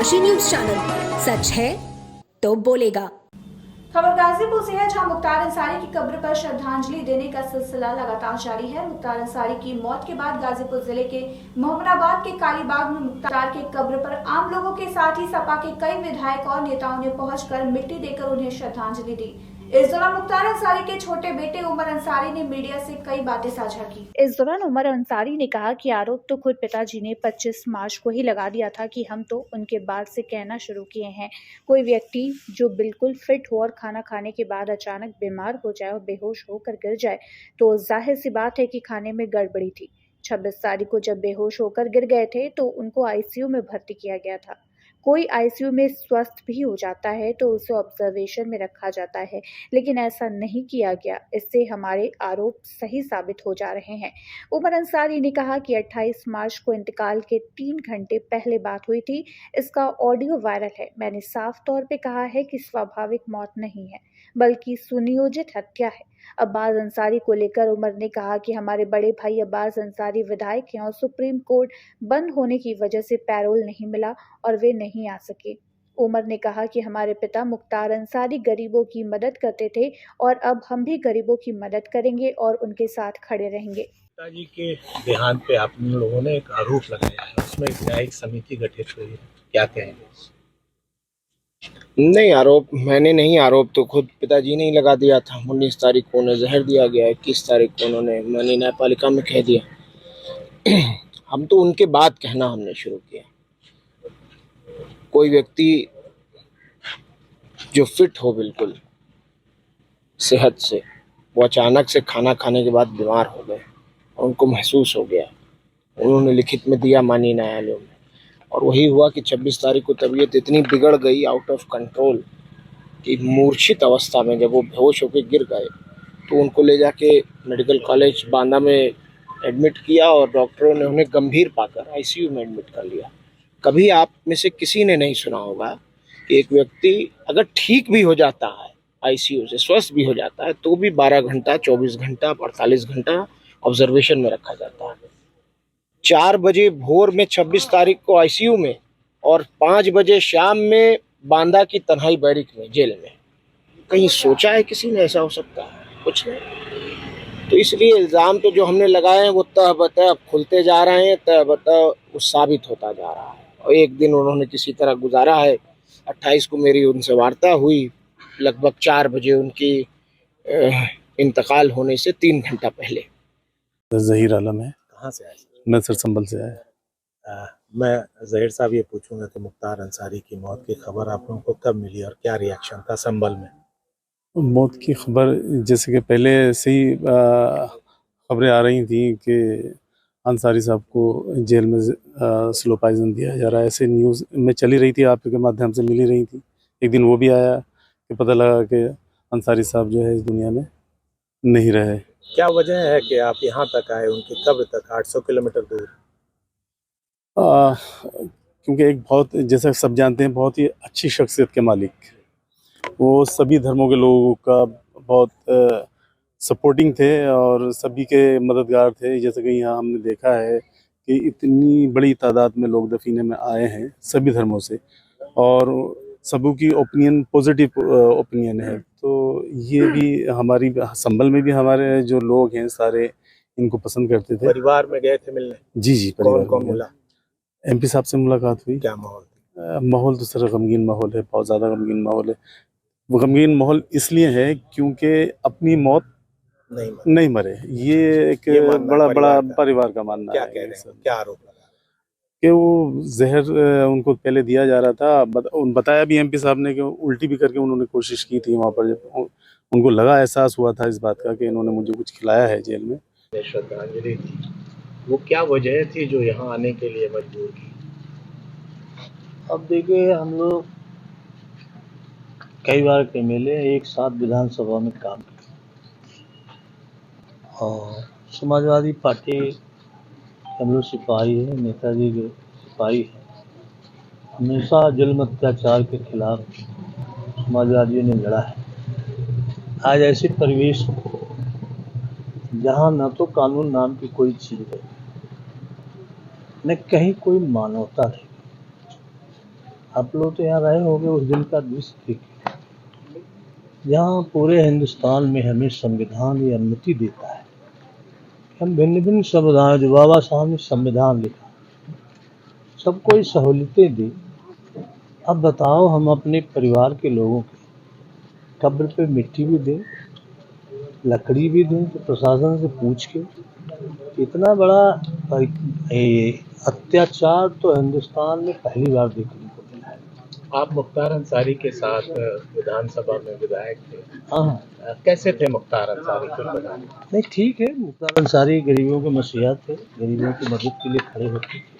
राशि news channel, सच है तो बोलेगा। खबर गाजीपुर से है, जहां मुख्तार अंसारी की कब्र पर श्रद्धांजलि देने का सिलसिला लगातार जारी है। मुख्तार अंसारी की मौत के बाद गाजीपुर जिले के मोहम्मदाबाद के कालीबाग में मुख्तार के कब्र पर आम लोगों के साथ ही सपा के कई विधायक और नेताओं ने पहुंचकर मिट्टी देकर उन्हें श्रद्धांजलि दी। इस दौरान मुख्तार अंसारी के छोटे बेटे उमर अंसारी ने मीडिया से कई बातें साझा की। इस दौरान उमर अंसारी ने कहा कि आरोप तो खुद पिताजी ने 25 मार्च को ही लगा दिया था कि हम तो उनके बाद से कहना शुरू किए हैं, कोई व्यक्ति जो बिल्कुल फिट हो और खाना खाने के बाद अचानक बीमार हो जाए और बेहोश होकर गिर जाए तो जाहिर सी बात है कि खाने में गड़बड़ी थी। 26 तारीख को जब बेहोश होकर गिर गए थे तो उनको आईसीयू में भर्ती किया गया था। कोई आईसीयू में स्वस्थ भी हो जाता है तो उसे ऑब्जर्वेशन में रखा जाता है, लेकिन ऐसा नहीं किया गया। इससे हमारे आरोप सही साबित हो जा रहे हैं। उमर अंसारी ने कहा कि 28 मार्च को इंतकाल के 3 घंटे पहले बात हुई थी। इसका ऑडियो वायरल है। मैंने साफ तौर पे कहा है कि स्वाभाविक मौत नहीं है, बल्कि सुनियोजित हत्या है। अब्बास अंसारी को लेकर उमर ने कहा कि हमारे बड़े भाई अब्बास अंसारी विधायक हैं और सुप्रीम कोर्ट बंद होने की वजह से पैरोल नहीं मिला और वे नहीं आ सके। उमर ने कहा कि हमारे पिता मुख्तार अंसारी गरीबों की मदद करते थे और अब हम भी गरीबों की मदद करेंगे और उनके साथ खड़े रहेंगे। पिताजी के देहांत पे आप लोगों ने एक आरोप लगाया है, उसमें एक न्यायिक समिति गठित हुई है, क्या कहेंगे? नहीं, आरोप मैंने नहीं, आरोप तो खुद पिताजी ने ही लगा दिया था। 19 तारीख को उन्हें जहर दिया गया, 21 तारीख को उन्होंने मनी न्यायपालिका में कह दिया। हम तो उनके बाद कहना हमने शुरू किया। कोई व्यक्ति जो फिट हो बिल्कुल सेहत से, वो अचानक से खाना खाने के बाद बीमार हो गए और उनको महसूस हो गया। उन्होंने लिखित में दिया माननीय न्यायालय में, और वही हुआ कि 26 तारीख को तबीयत इतनी बिगड़ गई, आउट ऑफ कंट्रोल, कि मूर्छित अवस्था में जब वो बेहोश होकर गिर गए तो उनको ले जाके मेडिकल कॉलेज बांदा में एडमिट किया और डॉक्टरों ने उन्हें गंभीर पाकर आईसीयू में एडमिट कर लिया। कभी आप में से किसी ने नहीं सुना होगा कि एक व्यक्ति अगर ठीक भी हो जाता है, आईसीयू से स्वस्थ भी हो जाता है, तो भी 12 घंटा, 24 घंटा, 48 घंटा ऑब्जर्वेशन में रखा जाता है। 4 बजे भोर में 26 तारीख को आईसीयू में और 5 बजे शाम में बांदा की तन्हाई बैरिक में, जेल में। कहीं सोचा है किसी ने ऐसा हो सकता है? कुछ नहीं। तो इसलिए इल्ज़ाम तो जो हमने लगाए हैं वो तह बतह खुलते जा रहे हैं, तह बतह वो साबित होता जा रहा है। और एक दिन उन्होंने किसी तरह गुजारा है। 28 को मेरी उनसे वार्ता हुई, लगभग 4 बजे उनकी इंतकाल होने से 3 घंटा पहले। ज़हीर आलम है। कहाँ से आए? मैं सर संभल से आया। मैं ज़हीर साहब ये पूछूंगा कि मुख्तार अंसारी की मौत की खबर आप लोगों को कब मिली और क्या रिएक्शन था संभल में? मौत की खबर जैसे कि पहले से ही खबरें आ रही थी कि अंसारी साहब को जेल में स्लो पॉइजन दिया जा रहा है, ऐसे न्यूज़ में चली रही थी, आपके माध्यम से मिली रही थी। एक दिन वो भी आया कि पता लगा कि अंसारी साहब जो है इस दुनिया में नहीं रहे। क्या वजह है कि आप यहाँ तक आए, उनकी कब्र तक 800 किलोमीटर दूर? क्योंकि एक बहुत, जैसा सब जानते हैं, बहुत ही अच्छी शख्सियत के मालिक, वो सभी धर्मों के लोगों का बहुत सपोर्टिंग थे और सभी के मददगार थे। जैसे कि यहाँ हमने देखा है कि इतनी बड़ी तादाद में लोग दफीने में आए हैं सभी धर्मों से, और सबों की ओपिनियन पॉजिटिव ओपिनियन है। तो ये भी हमारी संभल में भी हमारे जो लोग हैं सारे इनको पसंद करते थे। परिवार में गए थे मिलने? जी, कौन मिला? एमपी साहब से मुलाकात हुई। क्या माहौल? माहौल तो सर गमगीन माहौल है, बहुत ज़्यादा गमगीन माहौल है। वो गमगीन माहौल इसलिए है क्योंकि अपनी मौत नहीं मरे, ये एक बड़ा परिवार का मानना है। क्या आरोप लगा कि वो जहर उनको पहले दिया जा रहा था। बताया भी एमपी साहब ने कि उल्टी भी करके उन्होंने कोशिश की थी वहाँ पर, जब उनको लगा, एहसास हुआ था इस बात का कि इन्होंने मुझे कुछ खिलाया है जेल में। श्रद्धांजलि थी, वो क्या वजह थी जो यहाँ आने के लिए मजबूर की? अब देखिए, हम लोग कई बार के मिले, एक साथ विधानसभा में काम किया और समाजवादी पार्टी हम लोग सिपाही है, नेताजी के सिपाही है। हमेशा जुल्म अत्याचार के खिलाफ समाजवादियों ने लड़ा है। आज ऐसे परिवेश जहाँ न तो कानून नाम की कोई चीज़ है, न कहीं कोई मानवता है। आप लोग तो यहाँ रहे होंगे, उस दिन का दृश्य देखिए, जहाँ पूरे हिंदुस्तान में हमें संविधान ये अनुमति देता है कि हम भिन्न भिन्न समुदायों, जो बाबा साहब ने संविधान लिखा, सबको ये सहूलियतें दी। अब बताओ, हम अपने परिवार के लोगों के कब्र पे मिट्टी भी दें, लकड़ी भी दें, तो प्रशासन से पूछ के इतना बड़ा ये अत्याचार तो हिंदुस्तान में पहली बार देखने को मिला है। आप मुख्तार अंसारी के साथ विधानसभा में विधायक थे। हाँ, कैसे थे मुख्तार अंसारी कुछ बताएं। नहीं ठीक है, मुख्तार अंसारी गरीबों के मसीहा थे, गरीबों की मदद के लिए खड़े होते थे।